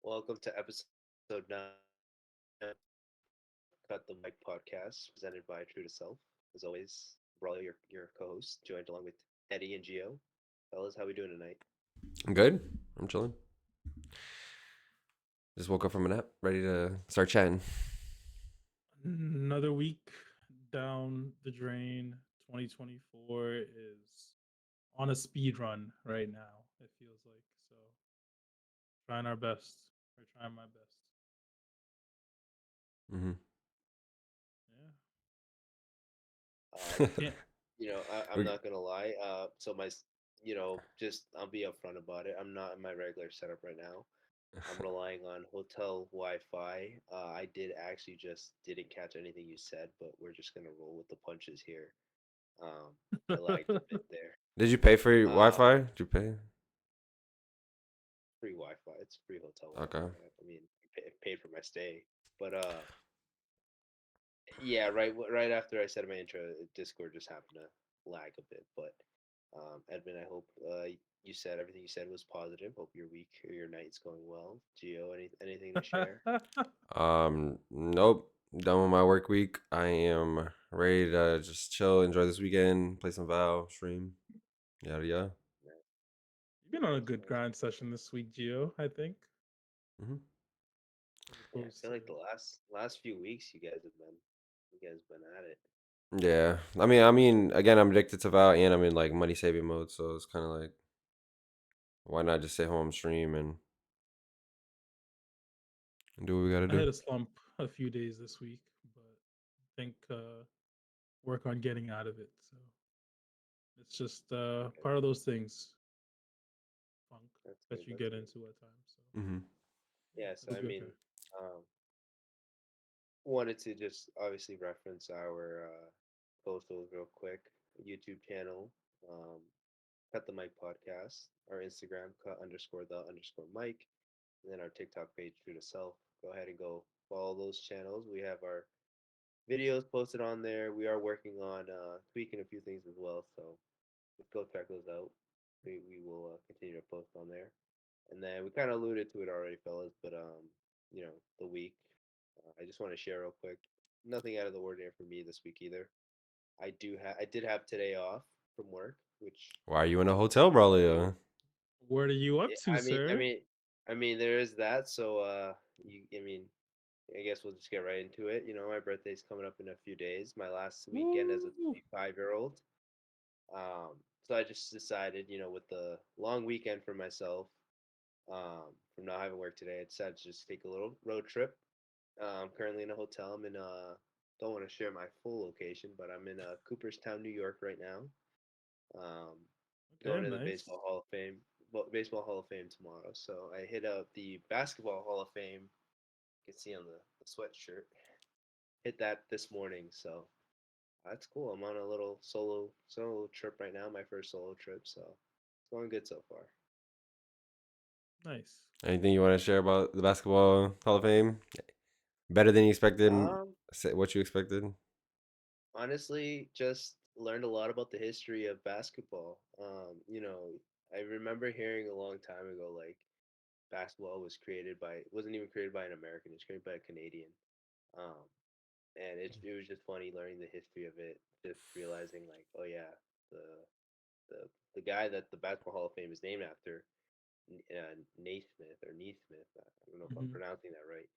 Welcome to episode 9 of Cut the Mic podcast, presented by True to Self. As always, Braulio, your co-host, joined along with Eddie and Gio. Fellas, how we doing tonight? I'm good. I'm chilling. Just woke up from a nap, ready to start chatting. Another week down the drain. 2024 is on a speed run right now, it feels like. So, trying our best. We're trying my best. Mm-hmm. Yeah. Um, Can't. I'm We're, not gonna lie. Just I'll be upfront about it. I'm not in my regular setup right now. I'm relying on hotel Wi-Fi. I did actually just didn't catch anything you said, but we're just gonna roll with the punches here. Um, I lagged a bit there. did you pay for your Um, Wi-Fi? Did you pay? Free Wi-Fi. It's free hotel Okay. Wi-Fi. I mean, I paid for my stay, but yeah, right after I said my intro, Discord just happened to lag a bit. But Edmund, I hope you said everything you said was positive. Hope your week or your night's going well. Gio, anything to share? Nope. Done with my work week. I am ready to just chill, enjoy this weekend, play some Val, stream, yada yada. Nice, You've been on a nice, good nice. grind session this week, Gio, I think, Mm-hmm. as Yeah, I opposed feel to. like the last few weeks you guys been at it. Yeah. I mean, again, I'm addicted to Val, and I'm in like money saving mode, so it's kind of like, why not just sit home, stream, and do what we gotta I do. had a slump a few days this week, but I think work on getting out of it. So, it's just Okay, part of those things, funk, that's good. that you That's get good. into at times. So, Mm-hmm. yeah, Yeah, so it'll I be mean, okay. um, wanted to just obviously reference our socials real quick. YouTube channel, um, Cut the Mic podcast. Our Instagram, cut underscore the underscore mic, and then our TikTok page, True to Self. Go ahead and go follow those channels. We have our videos posted on there. We are working on tweaking a few things as well, so just go check those out. We will continue to post on there. And then we kind of alluded to it already, fellas, but the week. I just want to share real quick. Nothing out of the ordinary for me this week either. I did have today off from work, which Why are you in a hotel, Braulio? What are you up yeah, to, I mean, I sir? mean, I mean, there is that. So, I mean, I guess we'll just get right into it. My birthday's coming up in a few days. My last weekend as a Woo! 25-year-old. So I just decided, with the long weekend for myself, from not having work today, I decided to just take a little road trip. I'm currently in a hotel. I'm in don't want to share my full location, but I'm in Cooperstown, New York right now. Um, Okay, Going to the nice. Baseball Hall of Fame tomorrow. So I hit up the Basketball Hall of Fame. You can see on the sweatshirt. Hit that this morning. So that's cool. I'm on a little solo trip right now. My first solo trip. So it's going good so far. Nice. Anything you want to share about the basketball Hall of Fame? Better than you expected? Um, What you expected? Honestly, just learned a lot about the history of basketball. I remember hearing a long time ago, like basketball wasn't even created by an American. It was created by a Canadian. Um, and it was just funny learning the history of it. Just realizing, like, oh yeah, the the the guy that the Basketball Hall of Fame is named after, Naismith or Neesmith. I don't know if I'm Hmm. pronouncing that right.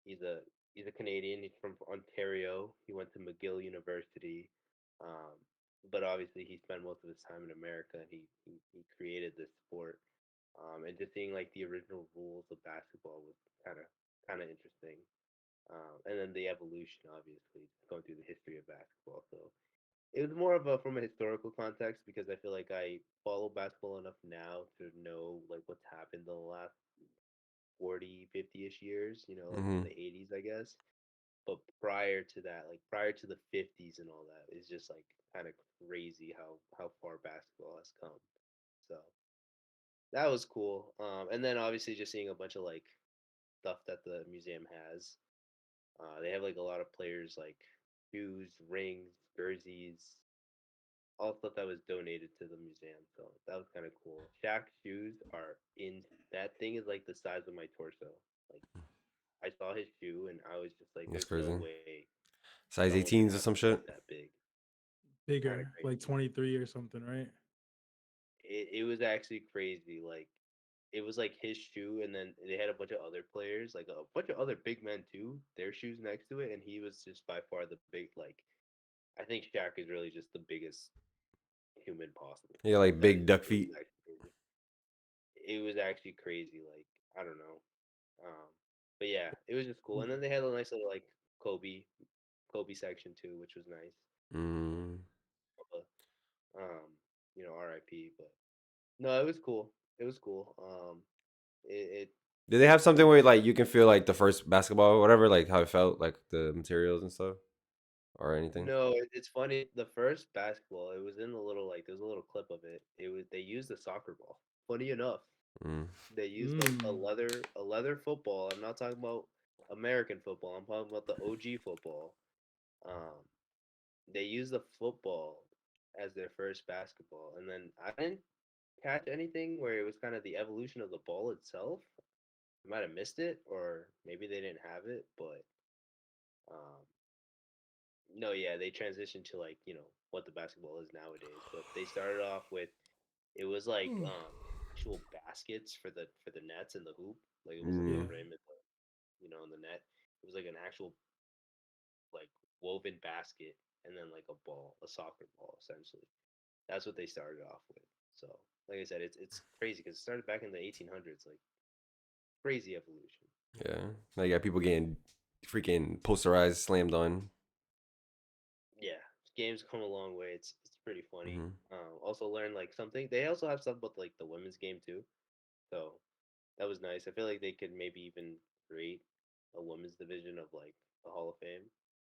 He's a he's a Canadian. He's from Ontario. He went to McGill University, um, but obviously he spent most of his time in America. And he created this sport, and just seeing like the original rules of basketball was kind of interesting. And then the evolution, obviously, going through the history of basketball. So it was more of a from a historical context because I feel like I follow basketball enough now to know like what's happened in the last 40, 50-ish years, like from Mm-hmm. the 80s, I guess. But prior to that, like prior to the 50s and all that, it's just like kind of crazy how far basketball has come. So that was cool. And then obviously just seeing a bunch of like stuff that the museum has. They have like a lot of players like shoes, rings, jerseys, also that was donated to the museum, so that was kind of cool. Shaq's shoes are in that thing is like the size of my torso. Like I saw his shoe and I was just like, That's "There's no crazy. way Size someone can 18s or have some shoes shit. that big." Kind of Bigger, like crazy. 23 or something, right? It was actually crazy. Like it was like his shoe, and then they had a bunch of other players, like a bunch of other big men too, their shoes next to it, and he was just by far the big like. I think Shaq is really just the biggest human possible. Yeah, like That big duck it was feet. actually crazy. It was actually crazy. Like I don't know. But yeah, it was just cool. And then they had a nice little like Kobe, Kobe section too, which was nice. Mm. But, R.I.P. But no, it was cool. It was cool. It Did they have it something was where like you can feel like the first basketball or whatever, like how it felt, like the materials and stuff, or anything? no. It's funny. The first basketball, it was in the little like there's a little clip of it. It was they used a soccer ball. Funny enough, Mm. they used Mm. a leather football. I'm not talking about American football. I'm talking about the OG football. Um, they used the football as their first basketball, and then I didn't catch anything where it was kind of the evolution of the ball itself. I might have missed it, or maybe they didn't have it, but um, no, yeah, they transitioned to like what the basketball is nowadays. But they started off with it was like actual baskets for the nets and the hoop. Like it wasn't the Yeah. Mm. rim and the in the net. It was like an actual like woven basket and then like a ball, a soccer ball essentially. That's what they started off with. So like I said, it's crazy because it started back in the 1800s. Like crazy evolution. Yeah, like got people getting freaking posterized, slammed on. Yeah, games come a long way. It's pretty funny. Hmm. Also learn like something. They also have stuff about like the women's game too. So that was nice. I feel like they could maybe even create a women's division of like the Hall of Fame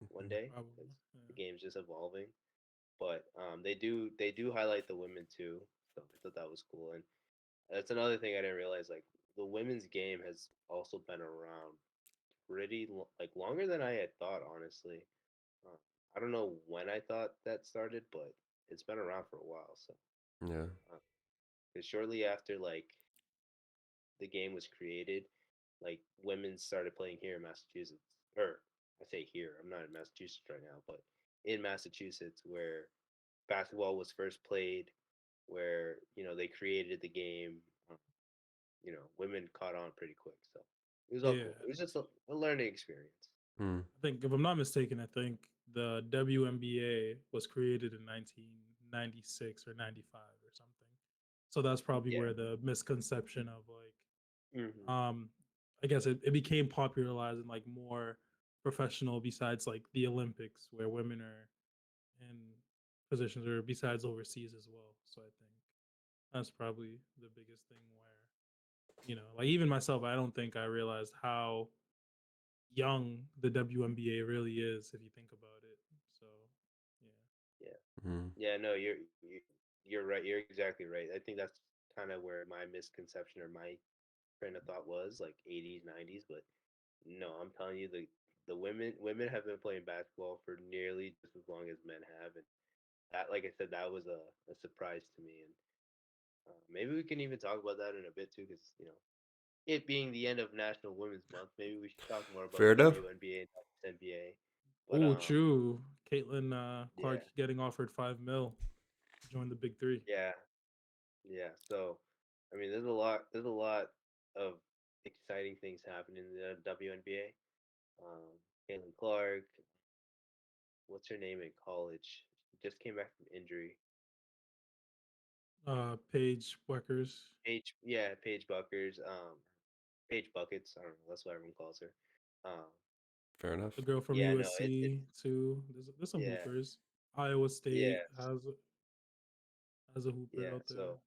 one day Probably. because the Yeah. game's just evolving. But they do highlight the women too. So I thought that was cool. And that's another thing I didn't realize. Like the women's game has also been around like longer than I had thought. Honestly, uh, I don't know when I thought that started, but it's been around for a while. So, Yeah. because shortly after like the game was created, like women started playing here in Massachusetts. Or I say here, I'm not in Massachusetts right now, but in Massachusetts where basketball was first played, where they created the game. um, Women caught on pretty quick, so it was all Yeah. cool. It was just a learning experience. Mm. I think, if I'm not mistaken, I think the WNBA was created in 1996 or 95 or something. So that's probably Yeah. where the misconception of like, Hmm. I guess it became popularized and like more professional besides like the Olympics where women are in positions or besides overseas as well. So I think that's probably the biggest thing where, like even myself, I don't think I realized how young the WNBA really is if you think about it. So, yeah. Yeah. Mm. Yeah. No, you're right. You're exactly right. I think that's kind of where my misconception or my train of thought was like 80s, 90s, but no, I'm telling you the women have been playing basketball for nearly just as long as men have, and that, like I said, that was a surprise to me, and maybe we can even talk about that in a bit too, because it being the end of National Women's Month, maybe we should talk more about Fair the enough. WNBA and NBA. But Oh, true. Caitlin yeah, Clark getting offered 5 mil to join the big three. yeah, yeah. So, I mean, there's a lot of exciting things happening in the WNBA. Caitlin Clark, what's her name in college? She just came back from injury. Paige Weckers, Yeah, Paige Buckers, Paige Buckets. I don't know. That's what everyone calls her. Um, Fair enough. the girl from yeah, no, it's USC too. There's some yeah, hoopers. Iowa State yeah, has a hooper yeah. out there. So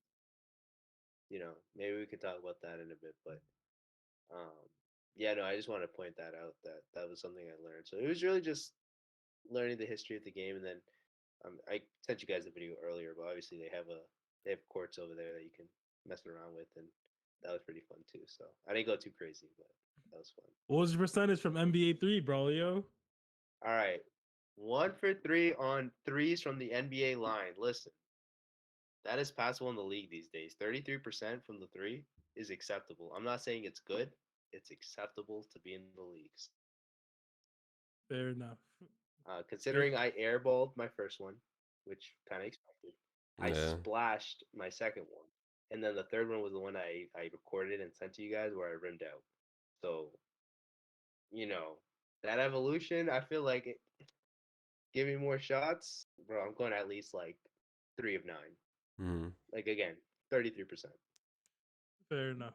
maybe we could talk about that in a bit, but um, yeah, no, I just want to point that out that that was something I learned. So it was really just learning the history of the game, and then I sent you guys the video earlier, but obviously they have courts over there that you can mess around with, and that was pretty fun too. So I didn't go too crazy, but that was fun. What was your percentage from NBA three, Braulio? All right. 1 for 3 on threes from the NBA line. Listen, that is passable in the league these days. 33% from the three is acceptable. I'm not saying it's good. It's acceptable to be in the leagues. Fair enough. Good. Considering I airballed my first one, which kind of expected, I Yeah. splashed my second one, and then the third one was the one I recorded and sent to you guys where I rimmed out. So you know that evolution, I feel like give me more shots, bro. I'm going at least like 3 of 9. Mm. Like again, 33%. Fair enough.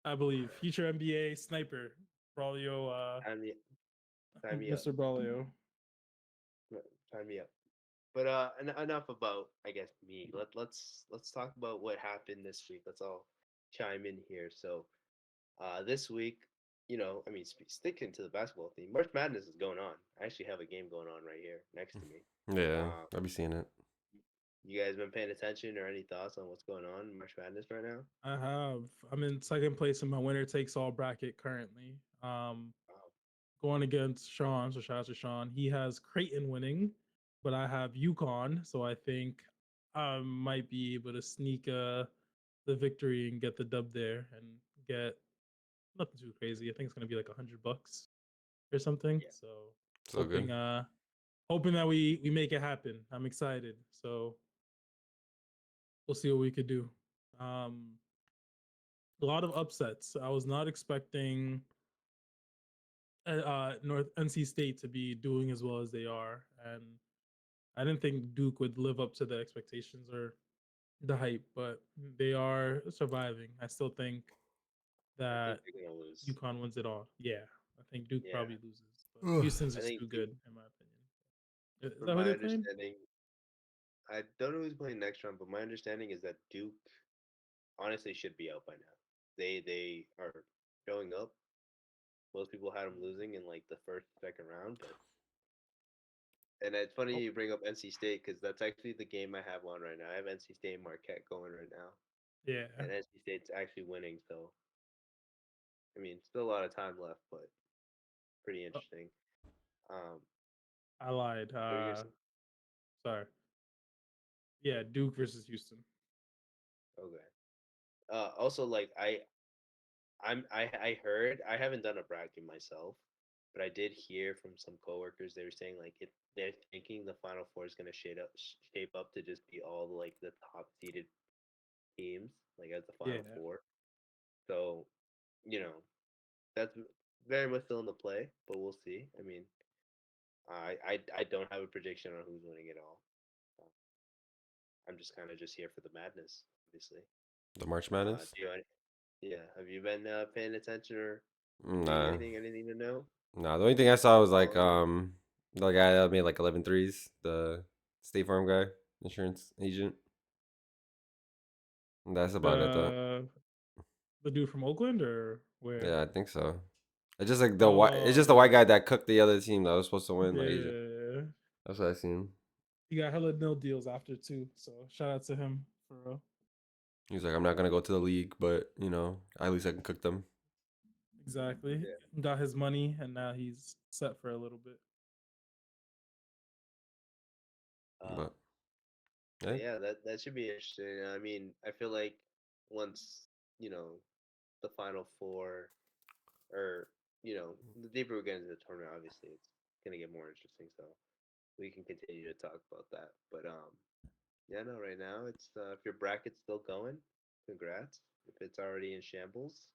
I believe future NBA sniper Braulio, Sign me, sign me up. Mr. Braulio. Sign me up. But enough about I guess me. Let's talk about what happened this week. Let's all chime in here. So this week, I mean, sticking to the basketball theme, March Madness is going on. I actually have a game going on right here next to me. Yeah, Uh, I'll be seeing it. you guys been paying attention or any thoughts on what's going on in March Madness right now? I have. I'm in second place in my winner takes all bracket currently. Wow. Going against Sean. So shout out to Sean. He has Creighton winning, but I have UConn. So I think I might be able to sneak the victory and get the dub there and get nothing too crazy. I think it's gonna be like $100 or something. Yeah. So So good. hoping hoping that we make it happen. I'm excited. So we'll see what we could do. Um, a lot of upsets. I was not expecting North NC State to be doing as well as they are, and I didn't think Duke would live up to the expectations or the hype, but they are surviving. I still think I think that they're gonna lose. UConn wins it all. Yeah, I think Duke Yeah. probably loses, but Ugh. Houston's I just think too Duke, good in my opinion. Is from that who my they're playing? understanding, I don't know who's playing next round, but my understanding is that Duke honestly should be out by now. They are showing up. Most people had them losing in like the first, second round, but and it's funny Oh, you bring up NC State because that's actually the game I have on right now. I have NC State and Marquette going right now, yeah, and NC State's actually winning. So I mean, still a lot of time left, but pretty oh, interesting. Um, I lied. what are you gonna say? Sorry. Yeah, Duke versus Houston. Okay. Also, like I heard I haven't done a bracket myself, but I did hear from some coworkers they were saying like if they're thinking the Final Four is gonna shape up to just be all like the top seeded teams like as the Yeah, Final Four. So you know that's very much still in the play, but we'll see. I mean, I don't have a prediction on who's winning it all. Uh, I'm just kind of just here for the madness, obviously. The March Madness? Do you? Yeah, have you been paying attention or reading Nah. anything? Anything to know? Nah. The only thing I saw was like Following? the guy that made like 11 threes, the State Farm guy, insurance agent. That's about it though. the the dude from Oakland or where? Yeah, I think so. It's just like the white. It's Oh just the white yeah, guy that cooked the other team that was supposed to win. Like he's, yeah. that's what I seen. He got hella nil deals after too. So shout out to him for real. He's like, I'm not gonna go to the league, but at least I can cook them. Exactly. Yeah. Got his money and now he's set for a little bit. Um, But but yeah, yeah, that should be interesting. I mean, I feel like once you know the final four, or the deeper we get into the tournament, obviously it's gonna get more interesting. So we can continue to talk about that. But yeah, no, right now it's if your bracket's still going, congrats. If it's already in shambles,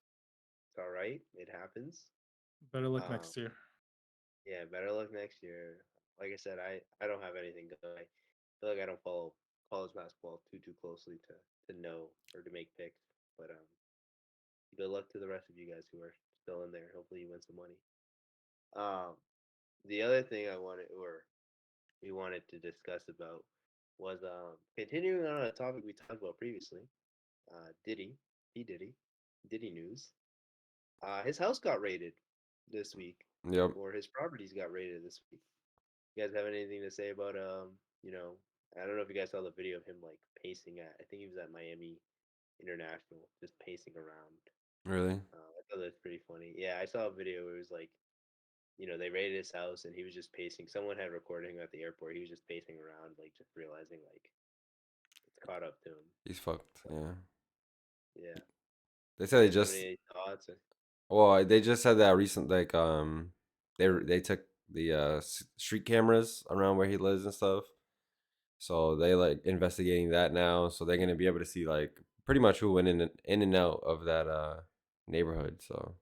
it's all right. It happens. Better luck Um, next year. yeah, better luck next year. Like I said, I don't have anything going. I feel like I don't follow college basketball too closely to know or to make picks. But good luck to the rest of you guys who are still in there. Hopefully you win some money. Um, the other thing I wanted or we wanted to discuss about was continuing on a topic we talked about previously. Diddy, P Diddy, Diddy news. His house got raided this week, yep, or his properties got raided this week. You guys have anything to say about you know, I don't know if you guys saw the video of him like pacing at. I think he was at Miami International, just pacing around. really. I thought that was pretty funny. Yeah, I saw a video where it was like they raided his house and he was just pacing. Someone had recorded him at the airport. He was just pacing around, like just realizing like it's caught up to him. He's fucked. But Yeah. yeah, They you said they guys have just any thoughts? well, they just said that recent they took the street cameras around where he lives and stuff. So they like investigating that now. So they're gonna be able to see like pretty much who went in and out of that neighborhood. So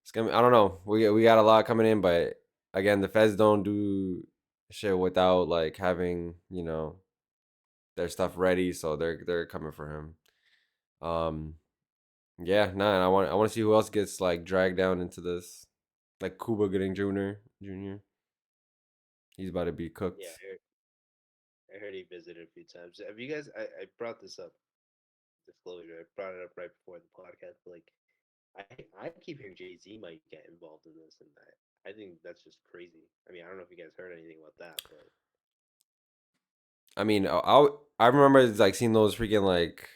it's gonna. I don't know. We got a lot coming in, but again, the feds don't do shit without like having their stuff ready. So they're coming for him. Um, yeah, nah. And I want to see who else gets like dragged down into this, like Cuba Gooding Jr. Jr. He's about to be Yeah, cooked. I heard he visited a few times. Have you guys? I brought this up. Disclosure. I brought it up right before the podcast. But like, I keep hearing Jay Z might get involved in this, and I think that's just crazy. I mean, I don't know if you guys heard anything about that, but I mean, I remember like seeing those freaking like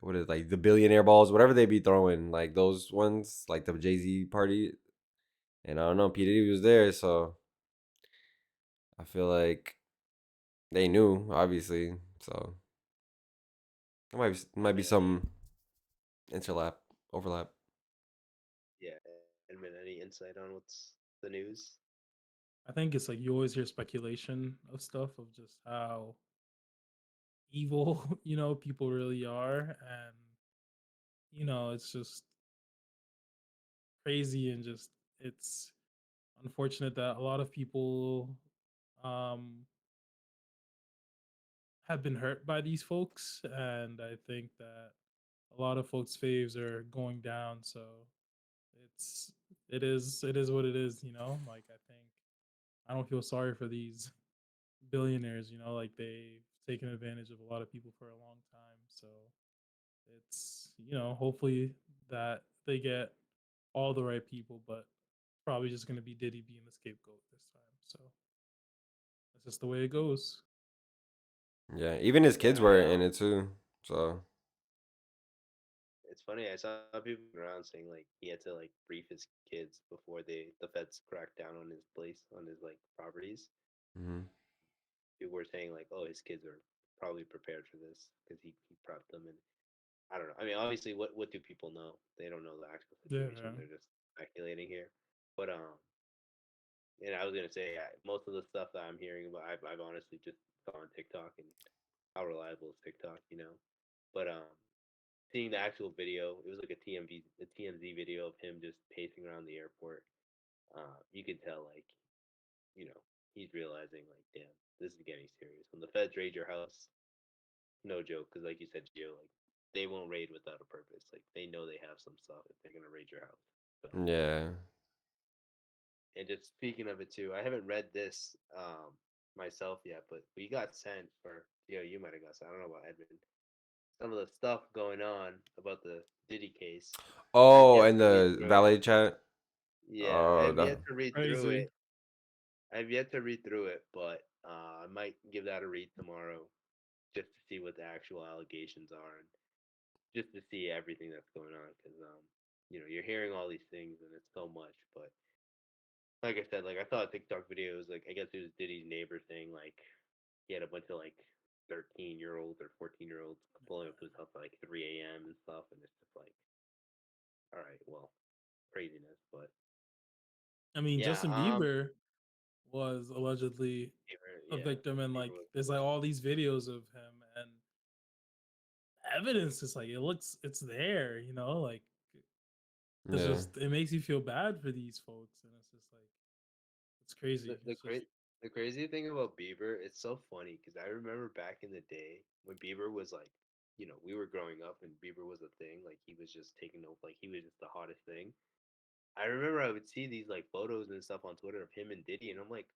what is like the billionaire balls, whatever they be throwing, like those ones, like the Jay Z party, and I don't know, P Diddy was there, so I feel like they knew obviously, so might be Edmund, some interlap overlap. yeah, Edmund, any insight on what's the news? I think it's like you always hear speculation of stuff of just how evil people really are, and it's just crazy, and just it's unfortunate that a lot of people um have been hurt by these folks, and I think that a lot of folks' faves are going down. So it's it is what it is. Like, I think I don't feel sorry for these billionaires. Like, they've taken advantage of a lot of people for a long time. So it's hopefully that they get all the right people, but probably just going to be Diddy being the scapegoat this time. So that's just the way it goes. Yeah, even his Yeah, kids were in it too. So it's funny. I saw people around saying like he had to like brief his kids before the feds cracked down on his place on his like properties. mhm. People were saying like, oh, his kids are probably prepared for this because he prepped them, and I don't know. I mean, obviously, what do people know? They don't know the actual situation. Yeah. They're just speculating here. But and I was gonna say most of the stuff that I'm hearing about, I've honestly just gone on TikTok, and how reliable is TikTok, you know? But seeing the actual video, it was like a TMZ video of him just pacing around the airport. You could tell like you know he's realizing like, damn, this is getting serious. When the feds raid your house, no joke, because like you said, Gio, like they won't raid without a purpose. Like they know they have some stuff if they're gonna raid your house. So, Yeah. and just speaking of it too, I haven't read this myself yet, but we got sent for you might have got sent. I don't know about Edmund. Some of the stuff going on about the Diddy case. I've Oh, yet and to read the through it. valet chat. Yeah, I Oh, have that yet to read through Crazy. it. I've yet to read through it, but I might give that a read tomorrow just to see what the actual allegations are and just to see everything that's going on because you're hearing all these things and it's so much, but like I said, like I saw a TikTok video. It was like I guess it was Diddy's neighbor saying like he had a bunch of like 13-year-olds or 14-year-olds pulling up to his house at like 3 a.m. and stuff, and it's just like, all right, well, craziness, but I mean, yeah, Justin Bieber was allegedly a yeah, victim, and like Bieber was there's like all these videos of him, and evidence is like it's there, like it's yeah. just it makes you feel bad for these folks, and it's just like it's crazy. the It's just the crazy thing about Bieber. It's so funny because I remember back in the day when Bieber was like, we were growing up and Bieber was a thing. Like he was just taking over. Like he was just the hottest thing. I remember I would see these like photos and stuff on Twitter of him and Diddy, and I'm like,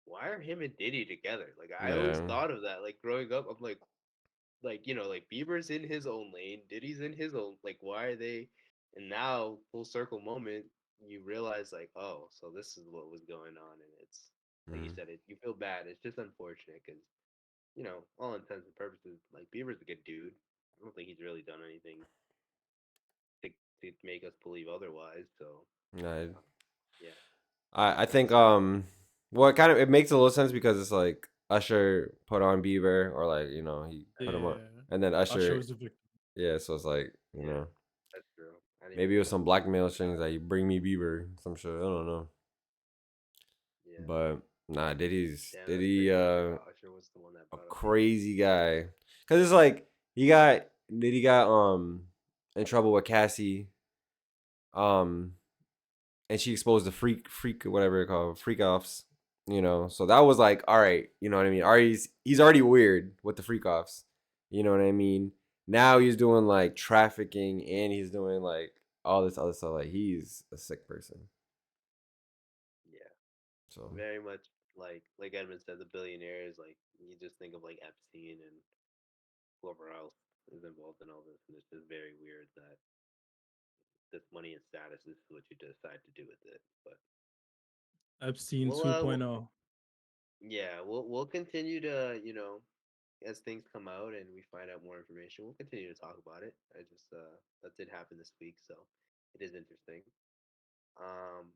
why are him and Diddy together? Like I always Yeah. thought of that. Like growing up, I'm like like Bieber's in his own lane, Diddy's in his own. Like why are they? And now full circle moment, you realize like, oh, so this is what was going on, and it's like you Mhm. said, you feel bad. It's just unfortunate because all intents and purposes, like Bieber's a good dude. I don't think he's really done anything to to make us believe otherwise. So Nah, uh, yeah, I think So well, it makes a little sense because it's like Usher put on Bieber, or like he put him on, Yeah, and then Usher Usher, was the victim. yeah. So it's like yeah, that's true. I didn't even maybe it was think some about it. blackmail strings that you bring me Bieber, some shit. I don't know, Yeah, but nah, damn, that's Diddy crazy. I forgot Usher was the one that a brought up Bieber. crazy guy, cause it's like Diddy got in trouble with Cassie, um and she exposed the freak whatever it called freak offs. So that was like, all right, you know what I mean. He's already weird with the freak offs, you know what I mean. Now he's doing like trafficking, and he's doing like all this other stuff. Like he's a sick person. Yeah, So very much like Edmund said, the billionaires. Like you just think of like Epstein and whoever else is involved in all this, and it's just very weird that this money and status is what you decide to do with it. But Epstein we'll 2.0. yeah, we'll continue to as things come out and we find out more information, we'll continue to talk about it. I just that did happen this week, so it is interesting. Um,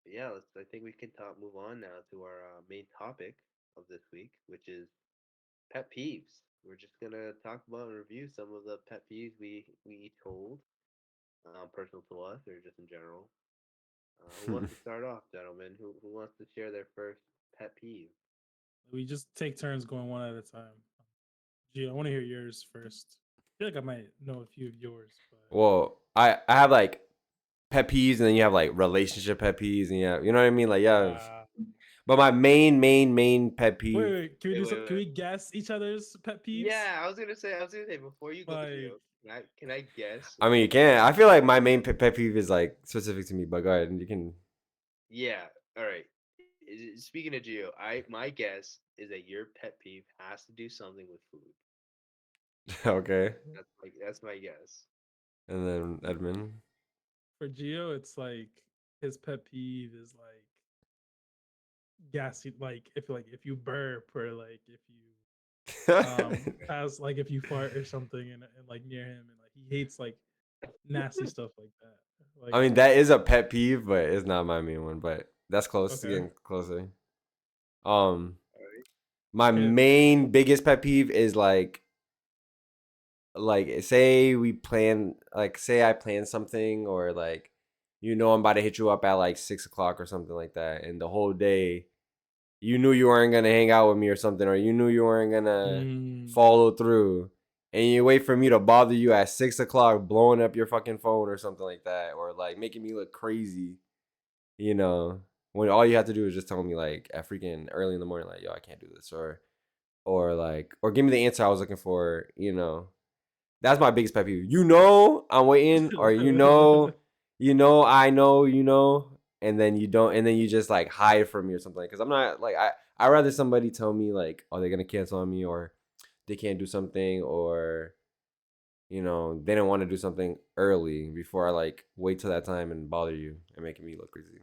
but yeah, I think we can move on now to our main topic of this week, which is pet peeves. We're just gonna talk about and review some of the pet peeves we each hold, personal to us or just in general. Who wants to start off, gentlemen? Who wants to share their first pet peeve? We just take turns going one at a time. Gee, I want to hear yours first. I feel like I might know a few of yours, but well, I have like pet peeves, and then you have like relationship pet peeves, and you know what I mean. Like yeah, uh, but my main pet wait, peeve. wait, can we Wait, do some? wait, Can wait. we guess each other's pet peeves? Yeah, I was gonna say before you go, Like, Gio, can I guess I mean, you like can't. I feel like my main pet peeve is like specific to me, but go ahead, and you can. yeah, all right. Speaking of Gio, I my guess is that your pet peeve has to do something with food. Okay, That's my guess. and then Edmund. for Gio, it's like his pet peeve is like gassy. Like if you burp, or like if you as like if you fart or something, and like near him, and like he hates like nasty stuff like that. I Like, mean, that is a pet peeve, but it's not my main one. But that's close. It's okay, getting closer. Um, All right. my hit. main biggest pet peeve is like say we plan like say I plan something, or like I'm about to hit you up at like 6 o'clock or something like that, and the whole day you knew you weren't gonna hang out with me or something, or you knew you weren't gonna Mm, follow through, and you wait for me to bother you at 6 o'clock, blowing up your fucking phone or something like that, or like making me look crazy, you know, when all you have to do is just tell me like at freaking early in the morning, like yo, I can't do this, or give me the answer I was looking for. That's my biggest pet peeve. I'm waiting, or I know, and then you don't, and then you just like hide from me or something. Because I'm not like I rather somebody tell me like, oh, they're gonna cancel on me, or they can't do something, or they don't want to do something early before I like wait till that time and bother you and making me look crazy.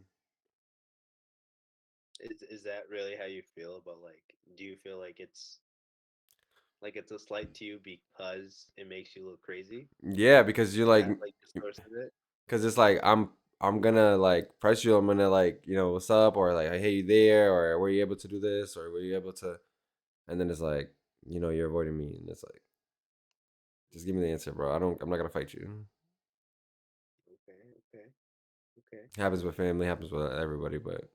Is that really how you feel about like? Do you feel like it's a slight to you because it makes you look crazy? Yeah, because you're Is like, that like the source of it? because it's like I'm gonna like press you. I'm gonna like what's up, or like hey, you there, or were you able to do this, or were you able to, and then it's like you're avoiding me, and it's like just give me the answer, bro. I'm not gonna fight you. Okay, okay, okay. Happens with family, happens with everybody, but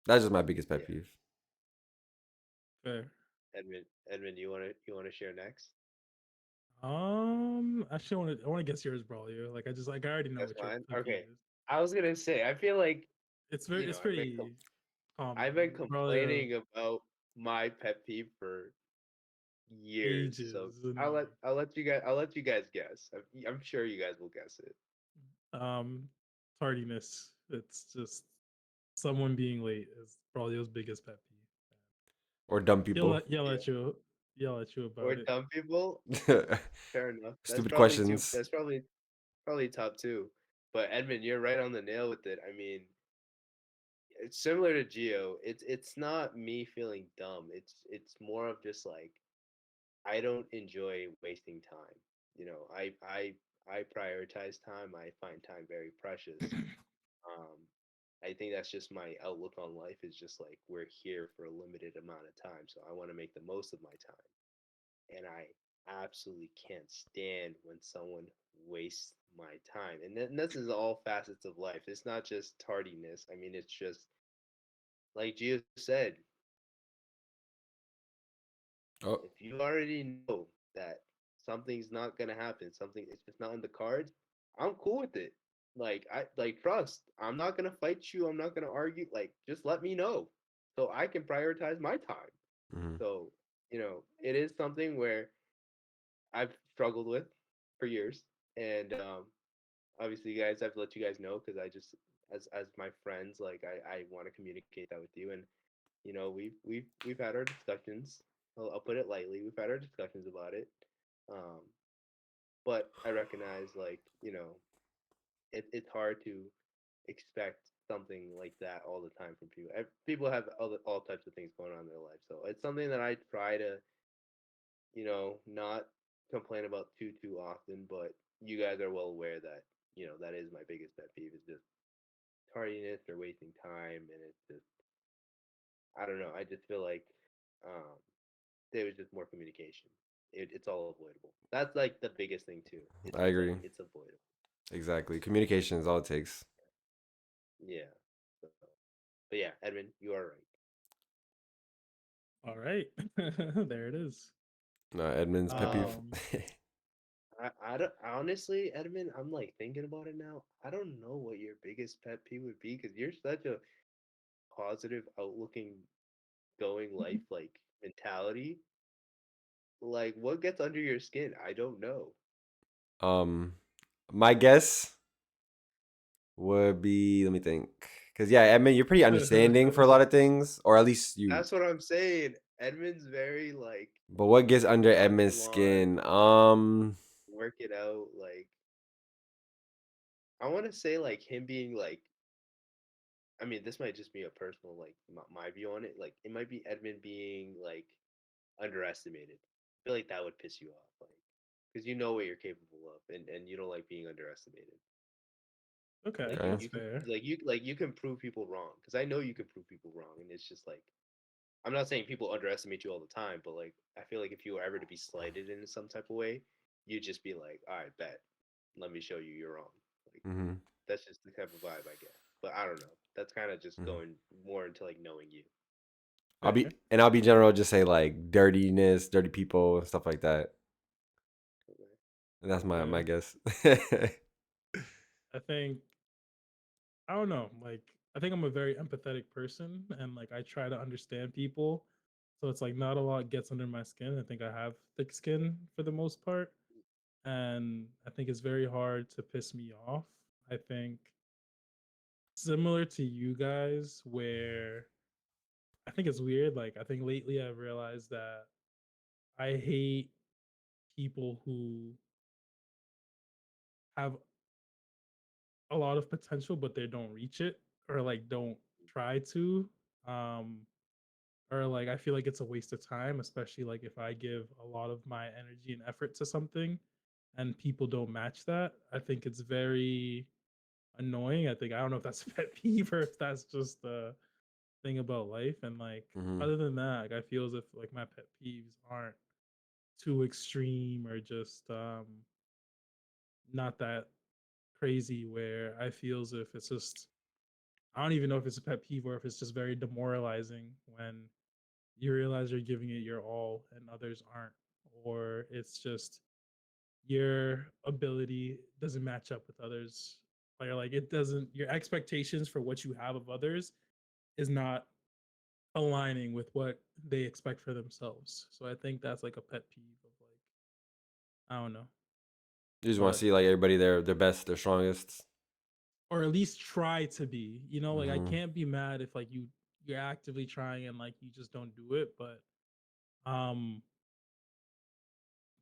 that's just my biggest pet Yeah, peeve. fair. Edmund, you wanna share next? Actually, I want to guess yours, Braulio. Like, I already know That's what your fine. pet peeve Okay. is. I was gonna say I feel like It's pretty common. I've been Braulio complaining about my pet peeve for years. So ages, and I'll let you guys guess. I'm sure you guys will guess it. um tardiness. It's just someone being late is Braulio's biggest pet peeve. Or dumb He'll people. yell at you Or about it. dumb people. Fair enough. That's Stupid probably too. questions. That's probably top two. But Edmund, you're right on the nail with it. I mean, it's similar to Geo. It's not me feeling dumb. It's more of just like I don't enjoy wasting time. I prioritize time. I find time very precious. Um, I think that's just my outlook on life is just like we're here for a limited amount of time, so I want to make the most of my time. And I absolutely can't stand when someone wastes my time. And this is all facets of life. It's not just tardiness. I mean, it's just like Gio said, Oh. if you already know that something's not gonna happen, something it's just not in the cards, I'm cool with it. Like I like trust. I'm not gonna fight you. I'm not gonna argue. Like just let me know so I can prioritize my time. Hmm. So, it is something where I've struggled with for years. And obviously guys, I've let you guys know because I just as my friends, like I want to communicate that with you. And we've had our discussions. I'll put it lightly. We've had our discussions about it. Um, but I recognize, like, it's hard to expect something like that all the time from people. People have all types of things going on in their life, so it's something that I try to, not complain about too often. But you guys are well aware that that is my biggest pet peeve is just tardiness or wasting time, and it's just I don't know. I just feel like um, there was just more communication. It's all avoidable. That's like the biggest thing too. I It's like agree. it's avoidable. Exactly. Communication is all it takes. Yeah. So, but yeah, Edmund, you are right. All right, there it is. No, Edmund's pet peeve. Um, I don't honestly, Edmund. I'm like thinking about it now. I don't know what your biggest pet peeve would be because you're such a positive, outlooking, going life like mentality. Like, what gets under your skin? I don't know. um, my guess would be, let me think, because yeah, Edmund, you're pretty understanding for a lot of things, or at least you. That's what I'm saying. Edmund's very like But what gets under Edmund's nonchalant, skin? work it out. Like, I want to say like him being like, I mean, this might just be a personal like my view on it. Like, it might be Edmund being like underestimated. I feel like that would piss you off, like, because you know what you're capable of, and you don't like being underestimated. okay, Like Okay. that's fair. you can prove people wrong, because I know you can prove people wrong, and it's just like I'm not saying people underestimate you all the time, but like I feel like if you were ever to be slighted in some type of way, you'd just be like, all right, bet, let me show you you're wrong. Like Mm-hmm. that's just the type of vibe I get. But I don't know. That's kind of just Mm-hmm. going more into like knowing you. Fair. I'll be general, just say like dirtiness, dirty people, and stuff like that. Okay. And that's my Okay. guess. I think I don't know. Like I think I'm a very empathetic person, and like I try to understand people. So it's like not a lot gets under my skin. I think I have thick skin for the most part, and I think it's very hard to piss me off. I think similar to you guys, where I think it's weird. Like I think lately I've realized that I hate people who have a lot of potential but they don't reach it or like don't try to. Um or like I feel like it's a waste of time, especially like if I give a lot of my energy and effort to something and people don't match that. I think it's very annoying. I don't know if that's a pet peeve or if that's just the thing about life. And like Hmm. other than that, like I feel as if like my pet peeves aren't too extreme or just not that crazy where I feel as if it's just I don't even know if it's a pet peeve or if it's just very demoralizing when you realize you're giving it your all and others aren't, or it's just your ability doesn't match up with others, or like it doesn't, your expectations for what you have of others is not aligning with what they expect for themselves. So I think that's like a pet peeve of like, I don't know, You just want to but see like everybody their best, their strongest. or at least try to be, like I Hmm. can't be mad if like you're actively trying and like you just don't do it, but um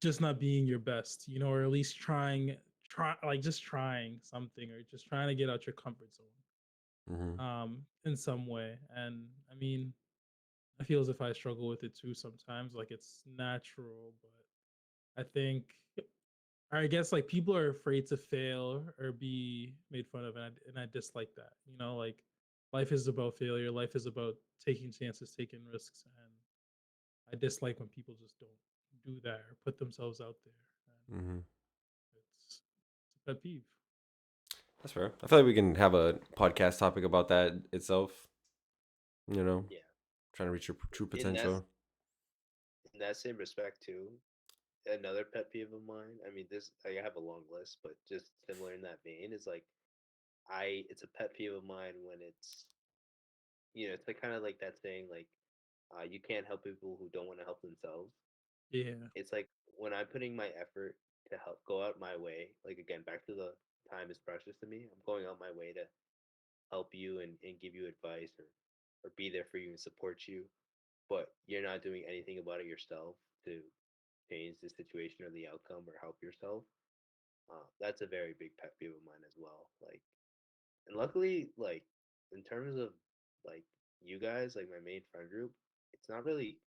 just not being your best, or at least try like just trying something or just trying to get out your comfort zone Hmm. in some way. And I mean, I feel as if I struggle with it too sometimes, like it's natural, but I think or I guess like people are afraid to fail or be made fun of, and I dislike that. Like life is about failure. Life is about taking chances, taking risks, and I dislike when people just don't do that or put themselves out there. And Hmm. it's a pet peeve. That's fair. I feel like we can have a podcast topic about that itself. You know, Yeah. trying to reach your true In that potential. in that same respect too, another pet peeve of mine. I mean, this I have a long list, but just similar in that vein is like I. It's a pet peeve of mine when it's like kind of like that saying like you can't help people who don't want to help themselves. Yeah, It's like when I'm putting my effort to help go out my way, like again, back to the time is precious to me. I'm going out my way to help you and give you advice or be there for you and support you, but you're not doing anything about it yourself to change the situation or the outcome or help yourself. That's a very big pet peeve of mine as well. Like, and luckily, like in terms of like you guys, like my main friend group, it's not really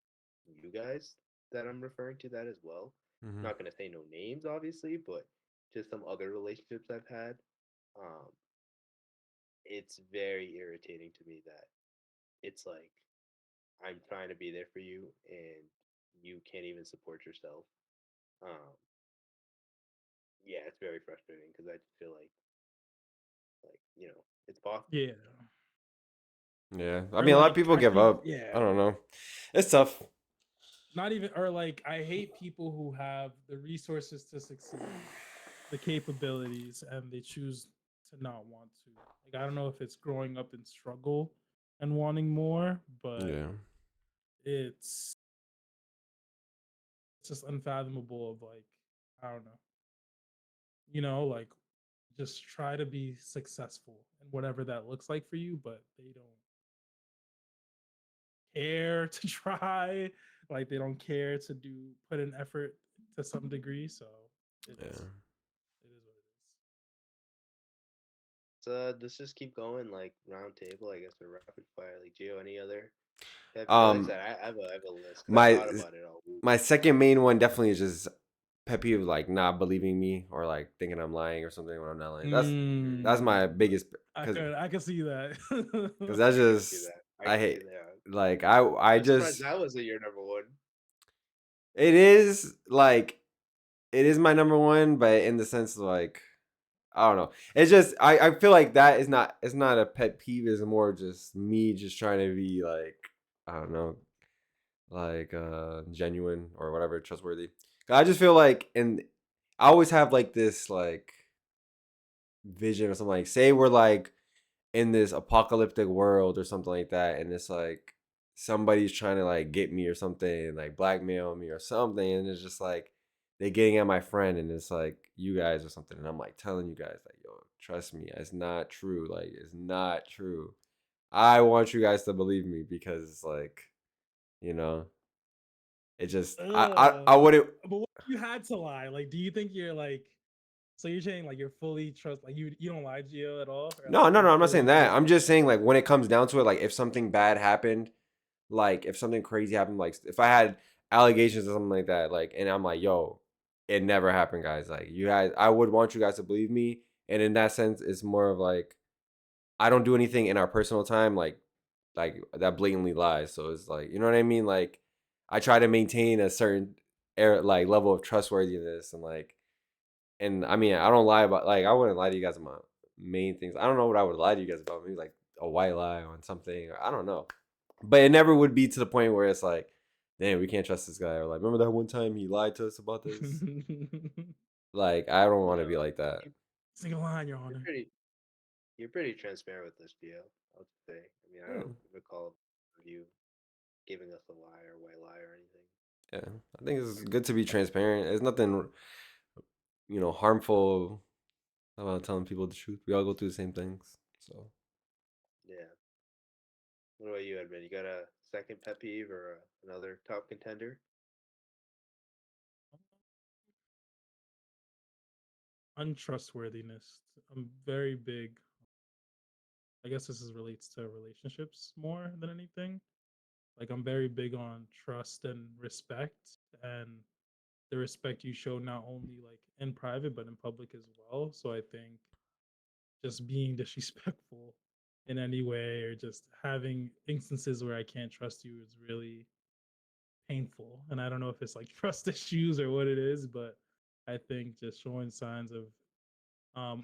you guys that I'm referring to that as well. I'm Hmm. not gonna say no names, obviously, but just some other relationships I've had. Um, it's very irritating to me that it's like I'm trying to be there for you and you can't even support yourself. Um, yeah, it's very frustrating because I just feel like it's possible. yeah. Yeah, I Or mean, a lot of like people I give think, up. yeah, I don't know. It's tough. not even or like I hate people who have the resources to succeed, the capabilities, and they choose to not want to. Like I don't know if it's growing up in struggle and wanting more, but Yeah, it's it's just unfathomable of like I don't know, like just try to be successful and whatever that looks like for you, but they don't care to try, like they don't care to do put an effort to some degree. So yeah. it is what it So let's just keep going like round table, I guess, or rapid fire. Like Gio, any other pet peeve? Like I Um, said, I have a list because I my thought about it all week. my second main one definitely is just pet peeve, like not believing me or like thinking I'm lying or something when I'm not lying. That's is. my biggest I could see that. because that's I can see just that. I I can see hate that. like I I'm surprised just that wasn't your number one. it is like it is my number one, but in the sense like I don't know. It's just I feel like that is not it's not a pet peeve. It's more just me just trying to be like I don't know like genuine or whatever trustworthy. I just feel like and I always have like this like vision or something like say we're like in this apocalyptic world or something like that and it's like somebody's trying to like get me or something like blackmail me or something and it's just like they getting at my friend and it's like you guys or something and I'm like telling you guys like yo trust me it's not true like it's not true I want you guys to believe me because it's like you know it just I Ugh. wouldn't But what if you had to lie? Like, do you think you're like? So you're saying like you're fully trust like you don't lie to you at all, or like no you I'm not saying fully that I'm believe? just saying like when it comes down to it like if something bad happened like if something crazy happened, like if I had allegations or something like that, like and I'm like, yo, it never happened, guys. Like you guys, I would want you guys to believe me. And in that sense, it's more of like I don't do anything in our personal time, like that blatantly lies. So it's like you know what I mean. Like I try to maintain a certain like level of trustworthiness and I mean I don't lie about like I wouldn't lie to you guys about main things. I don't know what I would lie to you guys about. Maybe like a white lie on something. Or I don't know. But it never would be to the point where it's like, damn, we can't trust this guy. Or like, remember that one time he lied to us about this? Like, I don't want to No, be like that. you, Single line, Your you're Honor. pretty transparent with this, Gio. I'll say. I mean, I Yeah, don't recall you giving us a lie or white lie or anything. yeah. I think it's good to be transparent. There's nothing, harmful about telling people the truth. We all go through the same things. So, Yeah. What about you, Edmund? You got a second pet peeve or another top contender? Untrustworthiness. I'm very big. I guess this is relates to relationships more than anything. Like I'm very big on trust and respect, and the respect you show not only like in private but in public as well. So I think just being disrespectful in any way, or just having instances where I can't trust you is really painful. And I don't know if it's like trust issues or what it is, but I think just showing signs of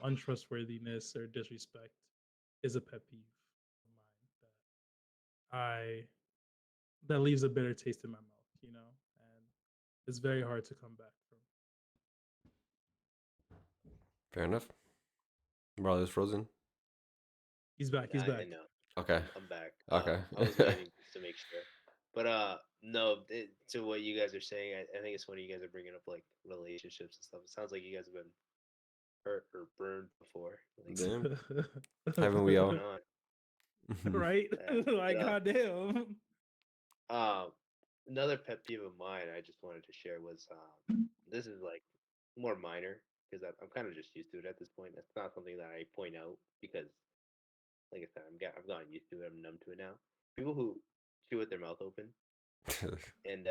untrustworthiness or disrespect is a pet peeve of mine that I that leaves a bitter taste in my mouth, and it's very hard to come back from. Fair enough. Bro, it's frozen. He's back. He's I back. know. Okay. I'm back. Okay. I was waiting just to make sure. But no, to what you guys are saying, I think it's funny you guys are bringing up like relationships and stuff. It sounds like you guys have been hurt or burned before. Like, Damn. Haven't we what's all? going on? Right? But Like, goddamn. um, another pet peeve of mine I just wanted to share was this is like more minor because I'm kind of just used to it at this point. It's not something that I point out because, like I said, I've gotten used to it. I'm numb to it now. People who chew with their mouth open, and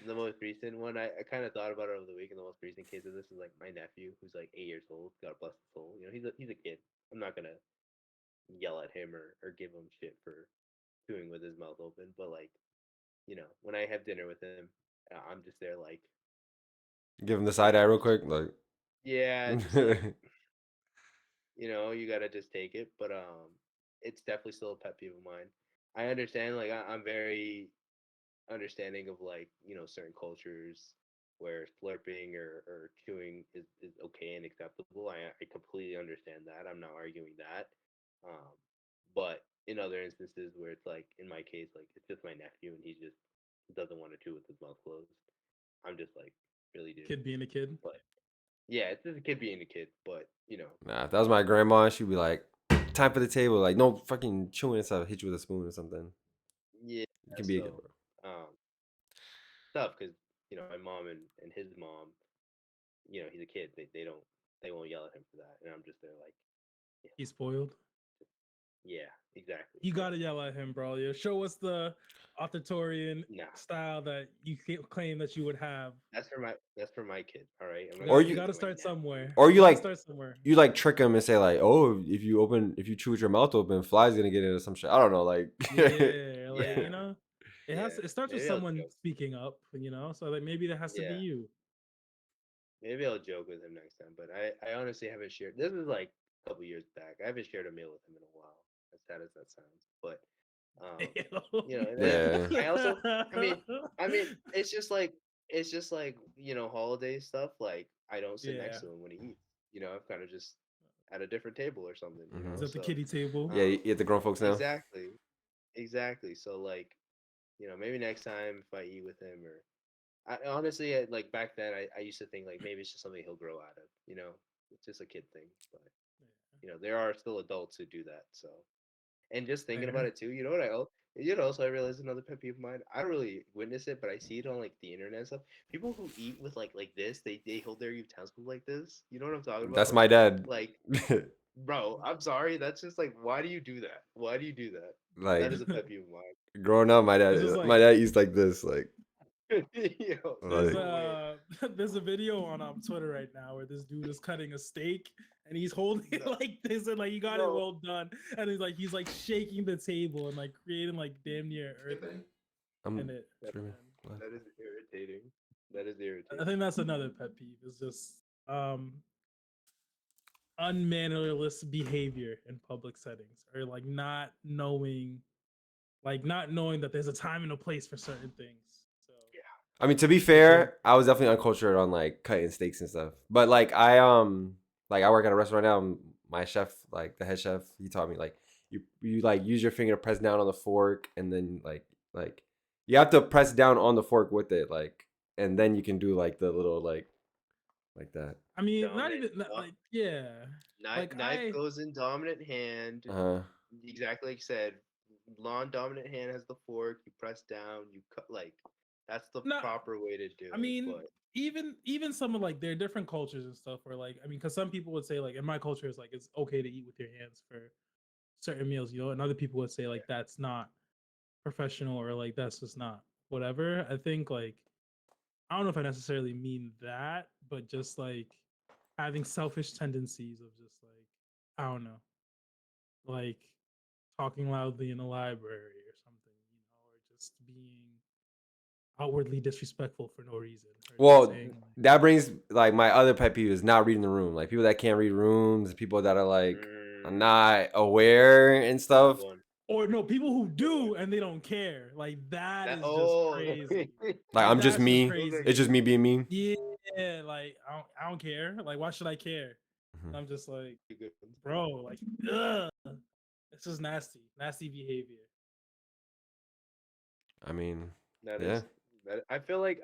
the most recent one, I kind of thought about it over the week, and the most recent case of this is like my nephew, who's like 8 years old. God bless his soul. You know, he's a kid. I'm not gonna yell at him or give him shit for chewing with his mouth open, but like, when I have dinner with him, I'm just there like, Give him the side eye real just quick. Like, yeah, just like, you gotta just take it. But it's definitely still a pet peeve of mine. I understand, like, I'm very understanding of like certain cultures where slurping or chewing is okay and acceptable. I completely understand that. I'm not arguing that. Um, but in other instances where it's like in my case, like it's just my nephew and he just doesn't want to chew with his mouth closed. I'm just like, really, dude. Kid being a kid. But yeah, it's just a kid being a kid. But nah, if that was my grandma, she'd be like, time for the table. Like, no fucking chewing and stuff. Hit you with a spoon or something. yeah. You can be a kid, So bro. tough because my mom and his mom, he's a kid. They won't yell at him for that, and I'm just there like, yeah, He's spoiled. yeah, exactly. You So gotta yell at him, Braulio. Show us the authoritarian nah, style that you claim that you would have. that's for my kid. All right, I'm not Or gonna You do you, it gotta to my start nephew. somewhere. or You you gotta like, start somewhere. you like trick him and say like, oh, if you chew with your mouth open, flies gonna get into some shit. I don't know, like. Yeah, like Yeah, yeah. it starts with Maybe I'll someone joke. speaking up, so like maybe that has to be Yeah, you. maybe I'll joke with him next time. But I honestly haven't shared. This was like a couple years back. I haven't shared a meal with him in a while. As sad as that sounds, but um, and then Yeah. I also, I mean, it's just like holiday stuff. Like I don't sit next Yeah. to him when he eats. I'm kind of just at a different table or something. Hmm. Is that the So kiddie table? Yeah, you get the grown folks now. exactly, exactly. So like maybe next time if I eat with him or I honestly like back then I used to think like maybe it's just something he'll grow out of. It's just a kid thing, but there are still adults who do that. So and just thinking about Fair. it too, also I realized another pet peeve of mine. I don't really witness it, but I see it on like the internet and stuff. People who eat with like this, they hold their utensils like this. You know what I'm talking That's about? my dad. Like, bro, I'm sorry. That's just like, why do you do that? Why do you do that? That Like, is a pet peeve of mine. growing up, my It's dad, just my like dad eats like this, like, Yo, that's there's like. so weird. a there's a video on Twitter right now where this dude is cutting a steak and he's holding it No, like this and like you got it no, well done and he's like shaking the table and like creating like damn near earth in I'm it. that, screaming. And What? that is irritating. That is I irritating. think that's another pet peeve is just um unmannerless behavior in public settings or like not knowing that there's a time and a place for certain things. So Yeah, I mean, to be I think fair, I was definitely uncultured on like cutting steaks and stuff. But like like I work at a restaurant now. My chef, like the head chef, he taught me like you like use your finger to press down on the fork, and then like you have to press down on the fork with it, like, and then you can do like the little like that. I mean not dominant. even like yeah. Knife, Like knife goes in dominant hand. Uh, Exactly like you said. Lawn dominant hand has the fork. You press down. You cut like that's the no proper way to do I it. mean, But even some of like there are different cultures and stuff where like I mean, because some people would say like in my culture it's like it's okay to eat with your hands for certain meals, and other people would say like that's not professional or like that's just not whatever. I think like I don't know if I necessarily mean that, but just like having selfish tendencies of just like I don't know, like talking loudly in a library or something, or just being outwardly disrespectful for no reason, or just Well, saying like, that brings like my other pet peeve is not reading the room. Like people that can't read rooms, people that are like Mm, not aware and good stuff. one. or no, people who Good one. do and they don't care. Like that That is just oh, crazy. Like Like I'm just that's just me. those are It's crazy. just good. me being me. Yeah, like I don't care. Like why should I care? Mhm. I'm just like, Good ones. bro, like, ugh. This is nasty, nasty behavior. I mean, That yeah. is that. I feel like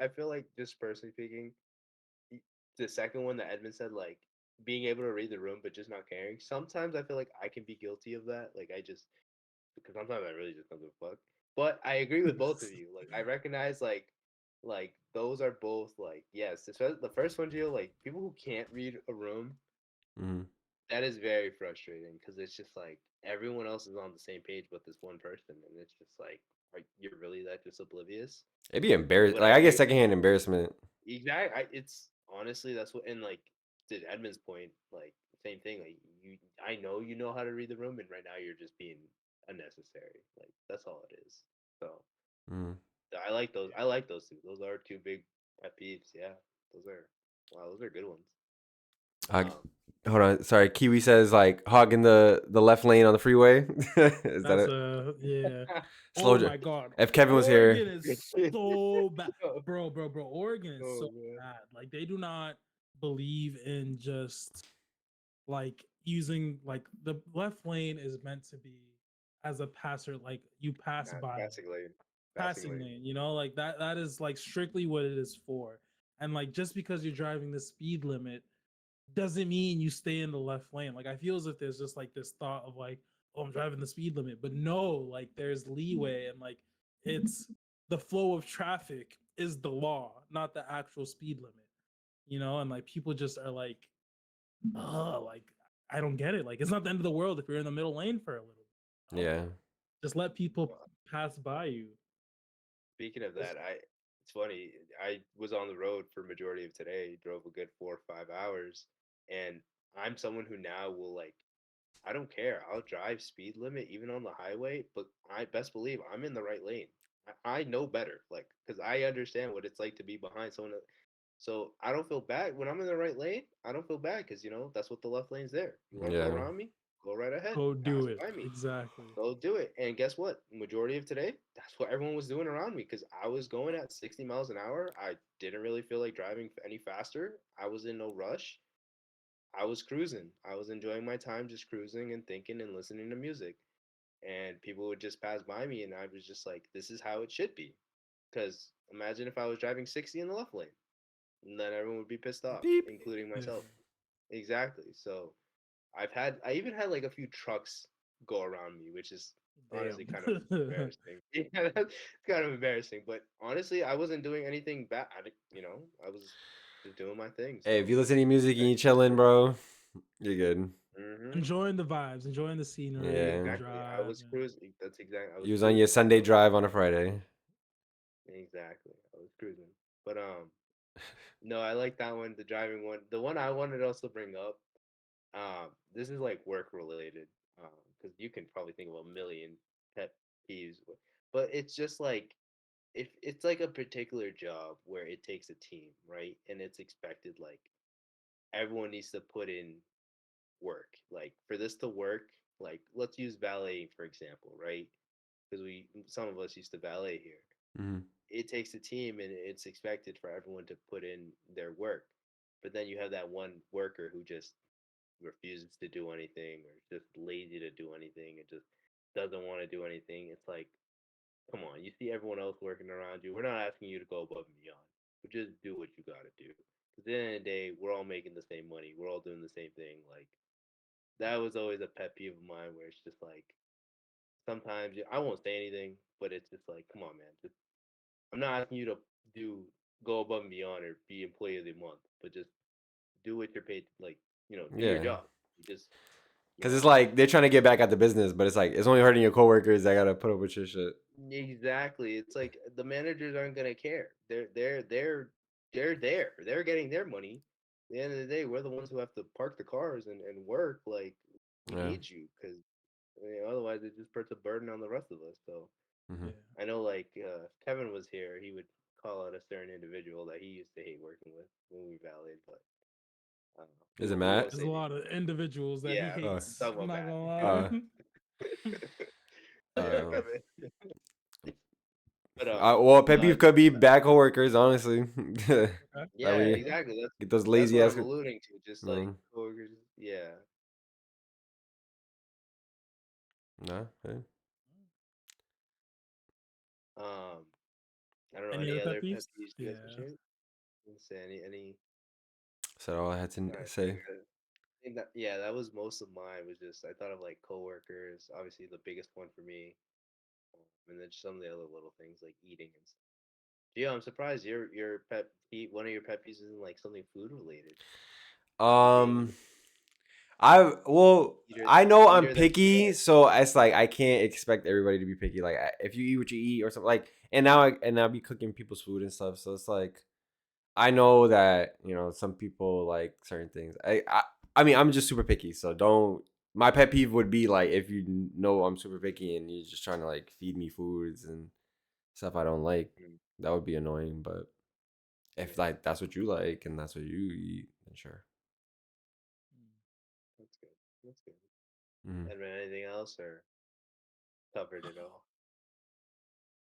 just personally speaking, y- the second one that Edmund said, like being able to read the room but just not caring. Sometimes I feel like I can be guilty of that. Like I just because sometimes I really just don't give a fuck. But I agree with both of you. Like I recognize like those are both like yes. The first one, Gio, like people who can't read a room, Hmm. that is very frustrating because it's just like everyone else is on the same page but this one person, and it's just like, are you're really that just oblivious? It'd be embarrassed. But I Like I get agree. secondhand embarrassment. Exactly. It's honestly that's what, and like to Edmund's point, like same thing. Like I know you know how to read the room, and right now you're just being unnecessary. Like that's all it is. So Mm. I like those. Yeah. I like those two. Those are two big pet peeves. Yeah, those are wow. Those are good ones. Uh, Um, hold on. Sorry. Kiwi says like hogging the left lane on the freeway. Is that That's it? a yeah. Slow. Oh my god, If Kevin was here. Oregon is so bad, bro. Oregon is oh so man, bad. Like they do not believe in just like using like the left lane is meant to be as a passer, like you pass nah, by passing lane, passing passing lane. lane, like that is like strictly what it is for. And like just because you're driving the speed limit doesn't mean you stay in the left lane. Like I feel as if there's just like this thought of like, oh, I'm driving the speed limit, but no, like there's leeway and like it's the flow of traffic is the law, not the actual speed limit. And like people just are like, oh, like I don't get it. Like it's not the end of the world if you're in the middle lane for a little bit. Yeah. Just let people Well, pass by you. speaking of that, it's funny. I was on the road for majority of today. Drove a good 4 or 5 hours, and I'm someone who now will like I don't care. I'll drive speed limit even on the highway, but I best believe I'm in the right lane. I know better, like, because I understand what it's like to be behind someone. So I don't feel bad when I'm in the right lane. I don't feel bad because that's what the left lane's there. You want to go Yeah. around me? Go right ahead. Go Pass do it. by me. Exactly. Go do it. And guess what? Majority of today, that's what everyone was doing around me because I was going at 60 miles an hour. I didn't really feel like driving any faster. I was in no rush. I was cruising. I was enjoying my time just cruising and thinking and listening to music. And people would just pass by me, and I was just like, this is how it should be. Because imagine if I was driving 60 in the left lane, and then everyone would be pissed off, Beep. including Yeah. myself. Exactly. So I even had like a few trucks go around me, which is honestly kind of Damn. embarrassing. Yeah, that's kind of embarrassing. But honestly, I wasn't doing anything bad. I was just doing my thing. Hey, if So you listen to music and I you just chilling, bro, you're good. hmm Enjoying the vibes, enjoying the scenery, the Yeah. exactly. I drive. was cruising. That's exactly. I was You was on your cruising. Sunday So drive on a Friday. exactly, I was cruising. But no, I like that one, the driving one. The one I wanted to also bring up. This is like work related. Because you can probably think of a million pet peeves, but it's just like if it's like a particular job where it takes a team, right? And it's expected like everyone needs to put in work. Like for this to work, like let's use ballet for example, right? Because some of us used to ballet here. Hmm. It takes a team and it's expected for everyone to put in their work. But then you have that one worker who just refuses to do anything or just lazy to do anything and just doesn't want to do anything. It's like, come on, you see everyone else working around you. We're not asking you to go above and beyond, but just do what you got to do. Because at the end of the day, we're all making the same money. We're all doing the same thing. Like, that was always a pet peeve of mine where it's just like, sometimes I won't say anything, but it's just like, come on, man. Just I'm not asking you to do go above and beyond or be employee of the month, but just do what you're paid. Like, do your Yeah. job. You just, you Cause know, it's like they're trying to get back at the business, but it's like it's only hurting your coworkers that gotta put up with your shit. exactly. It's like the managers aren't gonna care. They're there. They're getting their money. At the end of the day, we're the ones who have to park the cars and work. Like we Yeah. need you because otherwise otherwise it just puts a burden on the rest of us. So Hmm. Yeah. I know, like, if Kevin was here, he would call out a certain individual that he used to hate working with when we validated, but Is it we won't Matt? There's say a names. lot of individuals that he Yeah, I'm hates. Uh, talking I'm about not gonna Matt. lie. uh, Yeah, uh, Kevin. But well, pet uh, peeve could be bad coworkers, honestly. Okay. That yeah, we exactly. get those That's lazy what ass. I'm alluding to. Just like Mm, coworkers. Yeah. nah, hey. Um, I don't know Any any other pet other pet peeves? peeves you guys can Yeah. share. Let's say any. Said all I had to I think say. that, yeah, that was most of mine. Was just I thought of like coworkers. Obviously, the biggest one for me, and then some of the other little things like eating and stuff. Gio, I'm surprised your pet peeve, one of your pet peeves isn't like something food related. You being Um, well, eater, I know I'm eater than picky, so it's like I can't expect everybody to be picky. Like if you eat what you eat or something, like, and now be cooking people's food and stuff. So it's like I know that some people like certain things. I mean I'm just super picky, so don't. My pet peeve would be like if you know I'm super picky and you're just trying to like feed me foods and stuff I don't like. Mm, That would be annoying. But if yeah, like that's what you like and that's what you eat, then sure. Hmm. that's good. That's good. Mm-hmm. And then anything else or covered it all?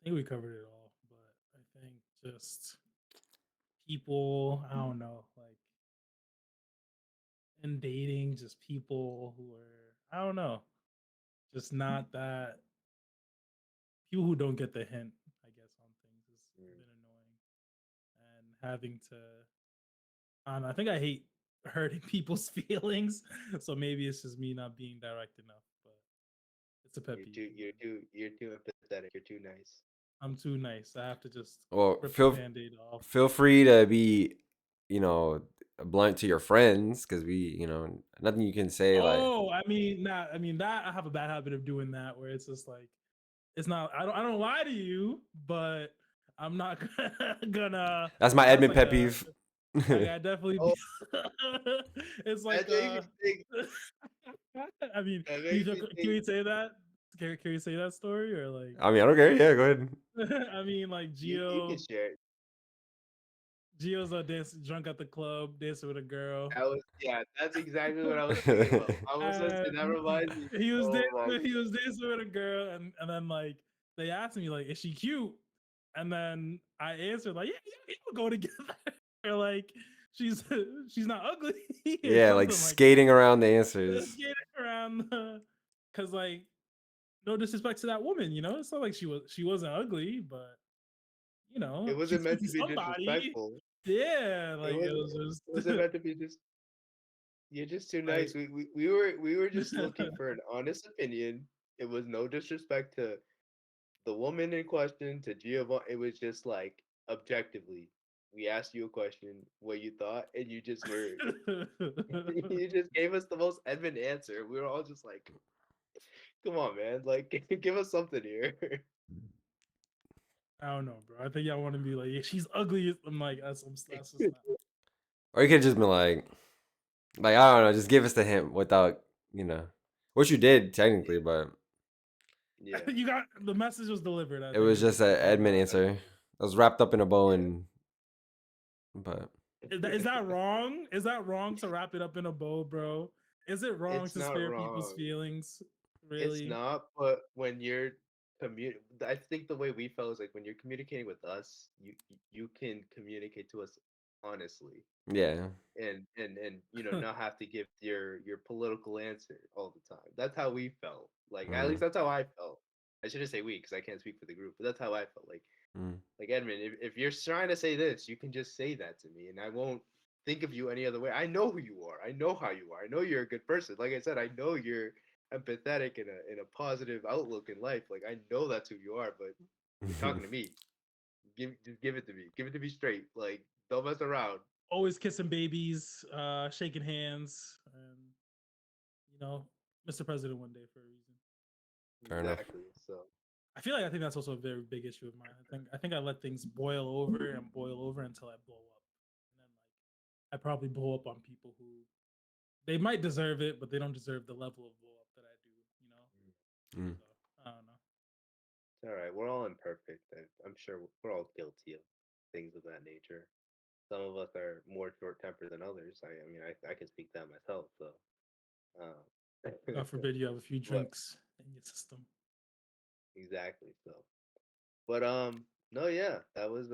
I think we covered it all, but I think just people, I don't know, like in dating, just people who are, I don't know, just not that people who don't get the hint, I guess, on things has Mm, been annoying. And having to, I don't know, I think I hate hurting people's feelings. So maybe it's just me not being direct enough, but it's a pet peeve of mine. you're too empathetic. You're too nice. I'm too nice. I have to just Well, rip the band aid off. feel free to be, you know, blunt to your friends because nothing you can say like, Oh, I mean that I have a bad habit of doing that where it's just like it's not I don't lie to you, but I'm not gonna that's my that's admin like pet a peeve. like I definitely Oh, it's like that makes me think. I mean, That makes me can think. we say that? Can we say that story or like I mean, I don't care. Yeah, go ahead. I mean like You can share it. Gio's drunk at the club, dancing with a girl. That was Yeah. That's exactly what I was thinking about. I was gonna say that And reminds me. he was Oh my dancing, he was dancing with a girl, and then like they asked me like, "Is she cute?" And then I answered like, "Yeah, yeah, we'll go together." Or like, she's she's not ugly or Yeah, like something like skating around the that. answers. Skating around, because like no disrespect to that woman, it's not like she wasn't ugly, but It wasn't she's cute meant to to be somebody. disrespectful. Yeah, It like it wasn't. was It wasn't meant to be just. You're just too just nice. We were just looking for an honest opinion. It was no disrespect to the woman in question, to Giovanni. It was just like objectively. We asked you a question, what you thought, and you just were like you just gave us the most Edmund answer. We were all just like, come on, man, like give us something here. I don't know, bro. I think y'all want to be like, yeah, she's ugly. I'm like, that's just not. Or you could just be like I don't know, just give us the hint without, which you did Yeah, technically, but yeah, You got the message was delivered. I it think was is the just an point. admin answer. It was wrapped up in a bow yeah. and, but Is that wrong? Is that wrong to wrap it up in a bow, bro? Is it wrong It's to not spare people's wrong. feelings? It's Really? not, but when you're I think the way we felt is like when you're communicating with us, you can communicate to us honestly, yeah. and not have to give your political answer all the time. That's how we felt. Like at least Mm, that's how I felt. I shouldn't say we because I can't speak for the group, but that's how I felt. mm, Like Edmund, if you're trying to say this, you can just say that to me, and I won't think of you any other way. I know who you are. I know how you are. I know you're a good person. Like I said, I know you're empathetic and a positive outlook in life. Like I know that's who you are. But you're talking to me. Just give it to me. Give it to me straight. Like don't mess around. Always kissing babies, shaking hands, and you know, Mr. President one day for a reason. fair enough. Exactly. So I think that's also a very big issue of mine. I think I let things boil over and boil over until I blow up, and then like I probably blow up on people who they might deserve it, but they don't deserve the level of blow up that I do. You know? Mm. So I don't know. It's all right. We're all imperfect. I'm sure we're all guilty of things of that nature. Some of us are more short tempered than others. I mean, I can speak that myself. So, God forbid you have a few but drinks in your system. exactly. So, but no, yeah, that was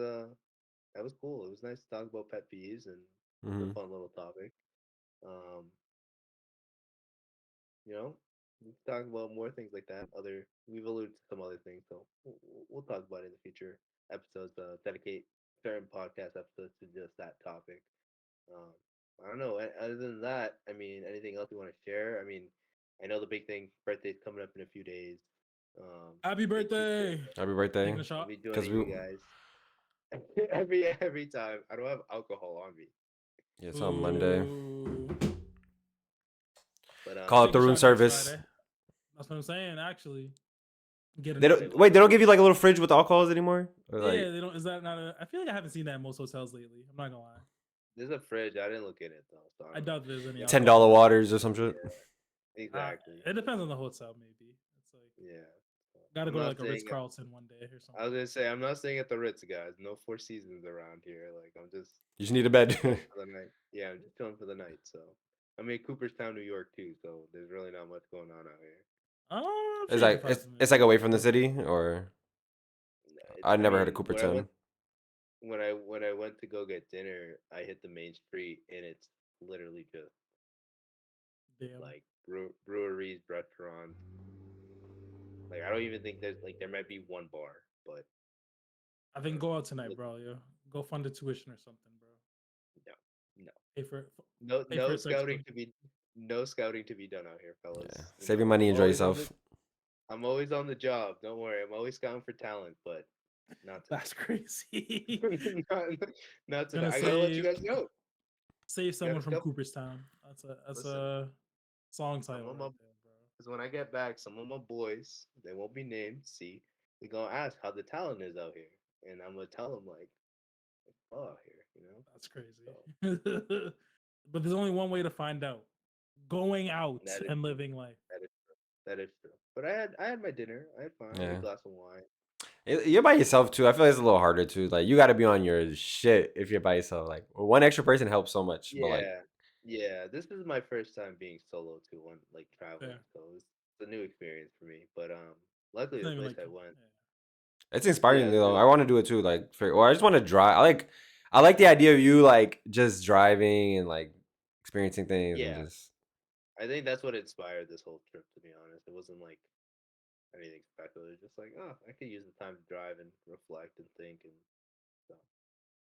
cool. It was nice to talk about pet peeves, and it's a Mm-hmm. fun little topic. Um, you know, we can talk about more things like that. We've alluded to some other things, so we'll talk about it in the future episodes. Dedicate certain podcast episodes to just that topic. Um, I don't know. Other than that, I mean, anything else you want to share? I mean, I know the big thing, birthday's coming up in a few days. Happy Stay tuned for birthday! it. Happy birthday. Taking a I'll shot. be doing Because it, we, you guys. Every time. I don't have alcohol on me, yeah, it's on Monday. Ooh. but Call up Take the a room shot next service. Friday. That's what I'm saying. Actually, get a They nice. they don't wait. will. They don't give you like a little fridge with alcohols anymore. Or Yeah, like they don't. Is that not a? I feel like I haven't seen that in most hotels lately. I'm not gonna lie. There's a fridge. I didn't look in it though, so I I don't know. doubt there's any $10 alcohol. waters or some shit. Yeah, exactly. It depends on the hotel, maybe. It's like Yeah. So, got to I'm go to not like a Ritz saying. Carlton one day or I was something. gonna say I'm not staying at the Ritz, guys. No Four Seasons around here. Like I'm just You just need a bed. chilling for the night. Yeah, I'm just chilling for the night. So I mean Cooperstown, New York too. So there's really not much going on out here. I'm It's sure you can like find it's something like away from the cool. city, or It's. I I never heard of mean, Cooperton. when I went to go get dinner, I hit the main street and it's literally just Damn. like breweries, restaurants. Like I don't even think there's like there might be one bar, but I I think don't go know. out tonight, bro. Yo, go fund a tuition or something, bro. No, no, Pay for it. Pay for no its scouting textbook. to be no scouting to be done out here, Yeah, fellas. You save your know, money, enjoy yourself. I'm always on the job. Don't worry, I'm always scouting for talent, but not That's tonight. crazy. not, not tonight. Gonna I gotta let you save guys know. someone Gotta from scout. Cooperstown. That's Listen, a song some title of my right there, bro. because when I get back, some of my boys they won't be named. See, they gonna ask how the talent is out here, and I'm gonna tell them like, oh, out here, you know. That's crazy. So But there's only one way to find out: going out that is and true. living life. That is true. That is true. But I had my dinner. I had fun. I had a Yeah, glass of wine. you're by yourself too. I feel like it's a little harder too. Like you got to be on your shit if you're by yourself. Like one extra person helps so much, but like Yeah, yeah. This is my first time being solo too, when like traveling, Fair. so it's a new experience for me. But luckily It's the not even place like I went, yeah. it's yeah, inspiring though. dude, I want to do it too. Like, or I just want to drive. I like the idea of you like just driving and like experiencing things and yeah. just I think that's what inspired this whole trip. To be honest, it wasn't like anything special. It was just like, oh, I could use the time to drive and reflect and think and so.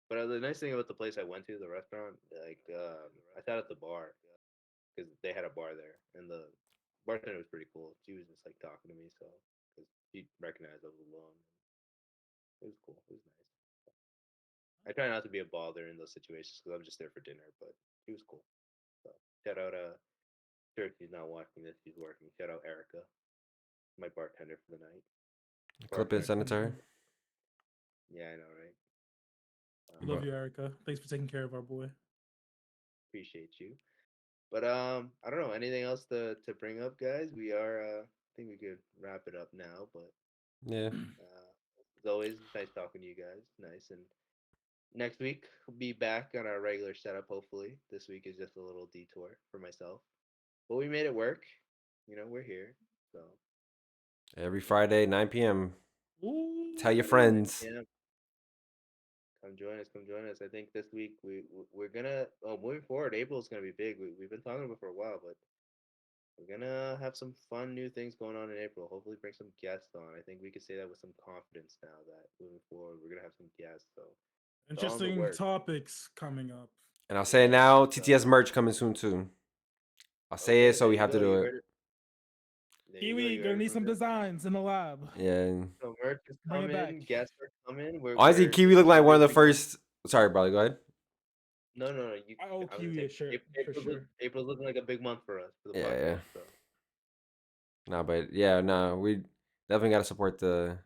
But the nice thing about the place I went to, the restaurant, like I sat at the bar because they had a bar there, and the bartender was pretty cool. She was just like talking to me, so because she recognized I was alone. It was cool. It was nice. I try not to be a bother in those situations because I'm just there for dinner, but she was cool. So shout out, sure she's not watching this, she's working. Shout out Erica, my bartender for the night. clip and Partner. send it to Technically. her. Yeah, I know, right? We love But you, Erica. Thanks for taking care of our boy. Appreciate you. But I don't know anything else to bring up, guys. We are I think we could wrap it up now. But yeah, as always, nice talking to you guys. Nice. And next week we'll be back on our regular setup. Hopefully, this week is just a little detour for myself, but we made it work. You know, we're here. So every Friday 9 p.m. Tell your Ooh. friends. yeah, come join us. Come join us. I think this week we're gonna. Oh, moving forward, April's gonna be big. We've been talking about it for a while, but we're gonna have some fun new things going on in April. Hopefully, bring some guests on. I think we can say that with some confidence now that moving forward, we're gonna have some guests. So it's all in the Interesting work. topics coming up. And I'll say it Yeah. now. So TTS merch coming soon too. I'll say it okay, so there we you have to go. do You it. heard it. There you go. Kiwi, You heard gonna it need from some Jeff. designs in the lab. Yeah. So merch is Bring it back. coming. Guests are coming. Honestly, We're Kiwi just looked like one of the basically first. Sorry, brother. Go ahead. no. You. I owe I was gonna Kiwi say a shirt for sure. April's looking like a big month for us for the Yeah, yeah. podcast. So Nah, but yeah, nah, we definitely got to support the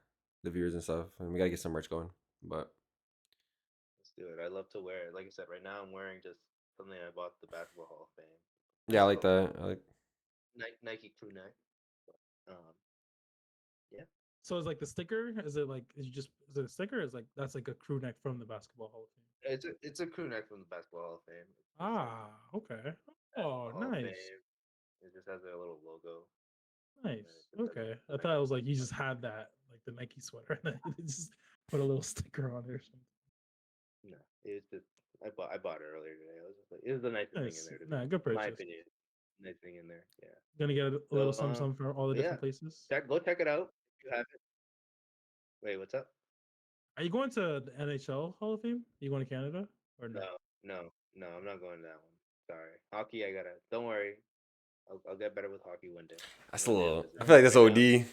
viewers and stuff, and we got to get some merch going. But let's do it. I love to wear it. Like I said, right now I'm wearing just something I bought at the Basketball Hall of Fame. yeah, I Nice like little that. I like. Nike crew neck. Um, So it's like the sticker. Is it like is it a sticker? Is like that's like a crew neck from the Basketball Hall of Fame. It's a crew neck from the Basketball Hall of Fame. It's like Ah, okay. Oh, Basketball Hall of nice, Fame. It just has their little logo, and then it nice. just has Okay, I the thought it Nike was like you logo. just had that like the Nike sweater, and then you just put a little sticker on it or something. No, it's just I bought it earlier today. I was just like, it was the nicest thing in Nice, there to me, nah, good in my purchase. opinion. Nice thing in there, yeah. Gonna get a little So some from all the but yeah, different places. check it out if you haven't. Wait, what's up? Are you going to the NHL Hall of Fame? Are you going to Canada or no? No, I'm not going to that one. Sorry, hockey. I gotta. Don't worry, I'll get better with hockey one day. That's a One day I'll little. visit. I feel Nice. like that's Right now, OD.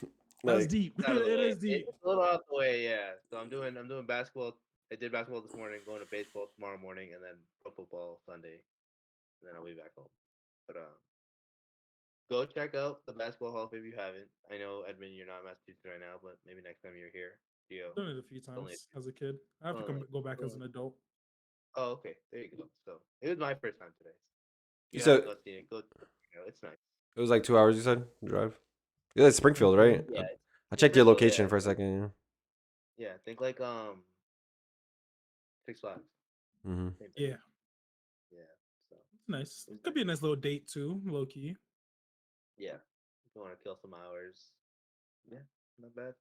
That's Like, deep. it's out of the It way. is deep. It's a little out the way, yeah. So I'm doing basketball. I did basketball this morning. Going to baseball tomorrow morning, and then pro football Sunday. And then I'll be back home. But go check out the Basketball Hall of Fame if you haven't. I know, Edmund, you're not in Massachusetts right now, but maybe next time you're here, Gio. Done it a few It's only, times as a kid. I have to only, go back as only, an adult. oh, okay. There you go. So it was my first time today. you You said haven't go see it. Go, it's nice. it was like 2 hours. You said drive. Yeah, it's Springfield, right? Springfield. Yeah, I it's checked your Springfield. location Yeah, for a second. yeah. Think like Six Flags. Mm-hmm. Same thing. Yeah, Yeah. So it's nice. it was Could nice. be a nice little date too, low key. Yeah. If you want to kill some hours, yeah, not bad.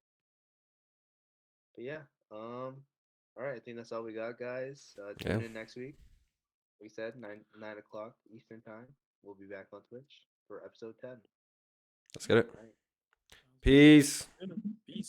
But yeah. All right. I think that's all we got, guys. Yeah, Tune in next week. We said 9 o'clock Eastern time. We'll be back on Twitch for episode 10. let's get it. All right. Sounds good. Peace. Peace.